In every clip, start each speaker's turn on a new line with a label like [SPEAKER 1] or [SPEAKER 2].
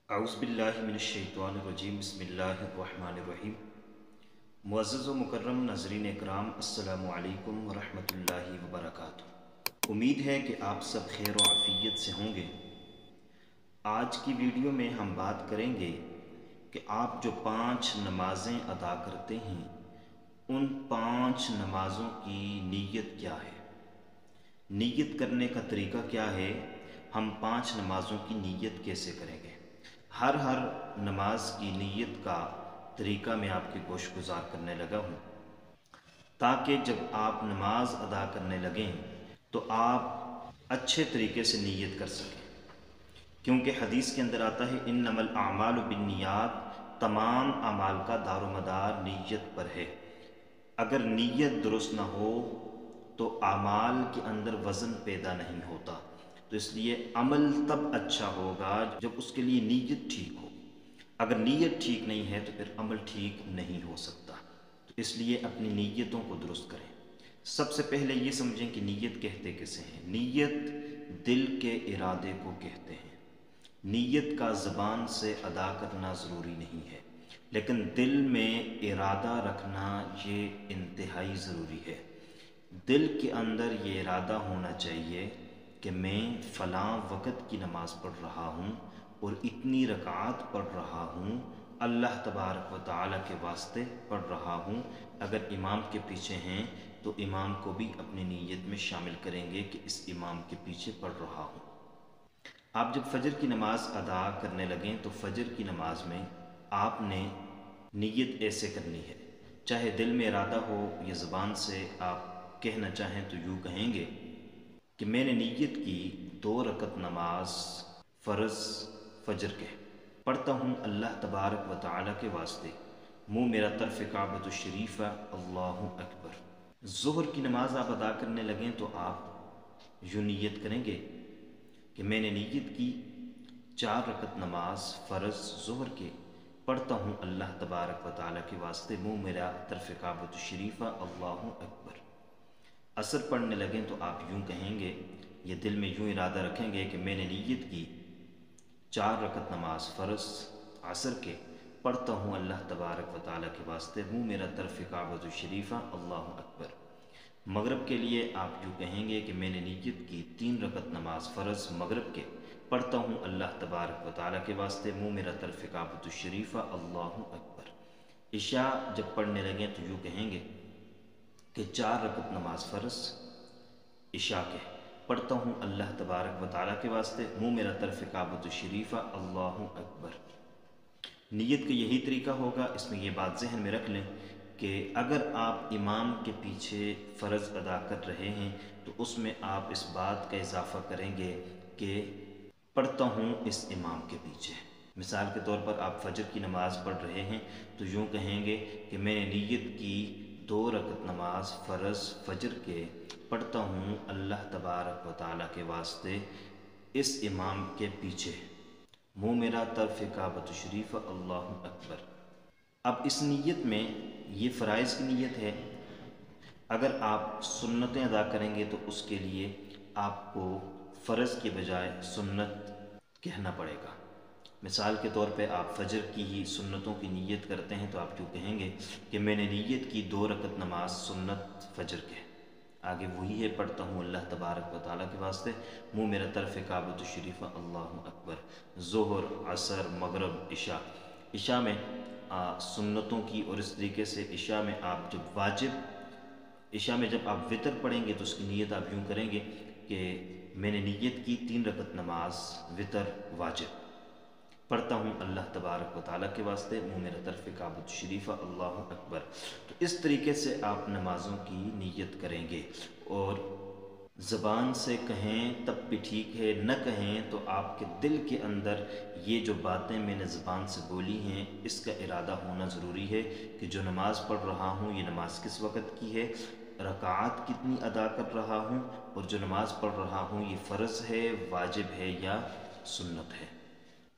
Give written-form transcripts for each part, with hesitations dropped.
[SPEAKER 1] औज़ुबिल्लाहिमिनश्शैतानिर्रजीम बिस्मिल्लाहिर्रहमानिर्रहीम। मुअज़्ज़ज़ व मुकर्रम नाज़रीन इकराम, अस्सलामु अलैकुम व रहमतुल्लाहि व बरकातुहू। उम्मीद है कि आप सब खैर व आफ़ियत से होंगे। आज की वीडियो में हम बात करेंगे कि आप जो 5 नमाज़ें अदा करते हैं उन 5 नमाज़ों की नीयत क्या है, नीयत करने का तरीका क्या है, हम 5 नमाज़ों की नीयत कैसे करेंगे। हर नमाज की नीयत का तरीका मैं आपके गोश गुजार करने लगा हूँ, ताकि जब आप नमाज अदा करने लगें तो आप अच्छे तरीके से नीयत कर सकें। क्योंकि हदीस के अंदर आता है इन्नमल आमालु बिन्नियात, तमाम अमाल का दारोमदार नीयत पर है। अगर नीयत दुरुस्त न हो तो अमाल के अंदर वज़न पैदा नहीं होता। तो इसलिए अमल तब अच्छा होगा जब उसके लिए नीयत ठीक हो। अगर नीयत ठीक नहीं है तो फिर अमल ठीक नहीं हो सकता। तो इसलिए अपनी नीयतों को दुरुस्त करें। सबसे पहले ये समझें कि नीयत कहते किसे हैं। नीयत दिल के इरादे को कहते हैं। नीयत का ज़बान से अदा करना ज़रूरी नहीं है, लेकिन दिल में इरादा रखना ये इंतहाई ज़रूरी है। दिल के अंदर ये इरादा होना चाहिए कि मैं फ़लाँ वक़्त की नमाज़ पढ़ रहा हूँ और इतनी रकात पढ़ रहा हूँ, अल्लाह तबारक व तआला के वास्ते पढ़ रहा हूँ। अगर इमाम के पीछे हैं तो इमाम को भी अपनी नीयत में शामिल करेंगे कि इस इमाम के पीछे पढ़ रहा हूँ। आप जब फ़जर की नमाज़ अदा करने लगें तो फ़जर की नमाज में आपने नीयत ऐसे करनी है, चाहे दिल में इरादा हो या ज़बान से आप कहना चाहें तो यूँ कहेंगे कि मैंने नीयत की 2 रकत नमाज फ़र्ज़ फ़जर के पढ़ता हूँ अल्लाह तबारक व तआला के वास्ते, मुँह मेरा तरफ़ काबतुश शरीफ़ा, अल्लाहु अकबर। ज़ुहर की नमाज़ आप अदा करने लगें तो आप यूँ नीयत करेंगे कि मैंने नीयत की 4 रकत नमाज फ़र्ज़ ज़ुहर के पढ़ता हूँ अल्लाह तबारक व तआला के वास्ते, मुँह मेरा तरफ़ काबतुश शरीफ़ा, अल्लाहु अकबर। असर पढ़ने लगें तो आप यूँ कहेंगे, ये दिल में यूँ इरादा रखेंगे कि मैंने नीयत की 4 रकत नमाज फ़र्ज़ असर के पढ़ता हूँ अल्लाह तबारक व तआला के वास्ते, मुँह मेरा तरफ़ काबतुश शरीफ़ा, अल्लाहु अकबर। मगरिब के लिए आप यूँ कहेंगे कि मैंने नीयत की 3 रकत नमाज फ़र्ज़ मगरिब के पढ़ता हूँ अल्लाह तबारक व तआला के वास्ते, मुँह मेरा तरफ़ काबतुश शरीफ़ा, अल्लाहु अकबर। इशा जब पढ़ने लगें तो यूँ कहेंगे कि 4 रकत नमाज फ़र्ज़ इशा के पढ़ता हूँ अल्लाह तबारक व तआला के वास्ते, मुँह मेरा तरफ़ काबतुश शरीफ़ा, अल्लाहु अकबर। नीयत का यही तरीका होगा। इसमें ये बात जहन में रख लें कि अगर आप इमाम के पीछे फ़र्ज़ अदा कर रहे हैं तो उसमें आप इस बात का इजाफ़ा करेंगे कि पढ़ता हूँ इस इमाम के पीछे। मिसाल के तौर पर आप फ़जर की नमाज़ पढ़ रहे हैं तो यूँ कहेंगे कि मैंने नीयत की 2 रकत नमाज फ़र्ज़ फ़जर के पढ़ता हूँ अल्लाह तबारक व तआला के वास्ते इस इमाम के पीछे, मुँह मेरा तरफ़ काबतुश शरीफ़ा, अल्लाहु अकबर। अब इस नीयत में ये फ़राइज़ की नीयत है। अगर आप सुन्नतें अदा करेंगे तो उसके लिए आपको फ़र्ज़ के बजाय सुन्नत कहना पड़ेगा। मिसाल के तौर पे आप फ़जर की ही सुन्नतों की नीयत करते हैं तो आप यूँ कहेंगे कि मैंने नीयत की 2 रकत नमाज सुन्नत फ़जर के, आगे वही है पढ़ता हूँ अल्लाह तबारक व तआला के वास्ते, मुँह मेरा तरफ़ काबतुश शरीफ़ा, अल्लाहु अकबर। ज़ुहर, असर, मगरिब, इशा में सुन्नतों की, और इस तरीके से इशा में आप जब वाजिब, इशा में जब आप वितर पढ़ेंगे तो उसकी नीयत आप यूँ करेंगे कि मैंने नीयत की 3 रकत नमाज वितर वाजिब पढ़ता हूँ अल्लाह तबारक व तआला के वास्ते, मुँह मेरा तरफ़ काबतुश शरीफ़ा, अल्लाहु अकबर। तो इस तरीके से आप नमाज़ों की नीयत करेंगे। और ज़बान से कहें तब भी ठीक है, न कहें तो आपके दिल के अंदर ये जो बातें मैंने ज़बान से बोली हैं इसका इरादा होना ज़रूरी है कि जो नमाज़ पढ़ रहा हूँ ये नमाज़ किस वक़्त की है, रकात कितनी अदा कर रहा हूँ, और जो नमाज़ पढ़ रहा हूँ ये फ़र्ज़ है, वाजिब है या सुन्नत है।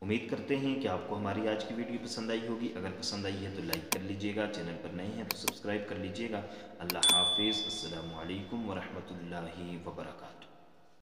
[SPEAKER 1] उम्मीद करते हैं कि आपको हमारी आज की वीडियो पसंद आई होगी। अगर पसंद आई है तो लाइक कर लीजिएगा, चैनल पर नए हैं तो सब्सक्राइब कर लीजिएगा। अल्लाह हाफिज़। अस्सलामु अलैकुम व रहमतुल्लाहि व बरकातुहू।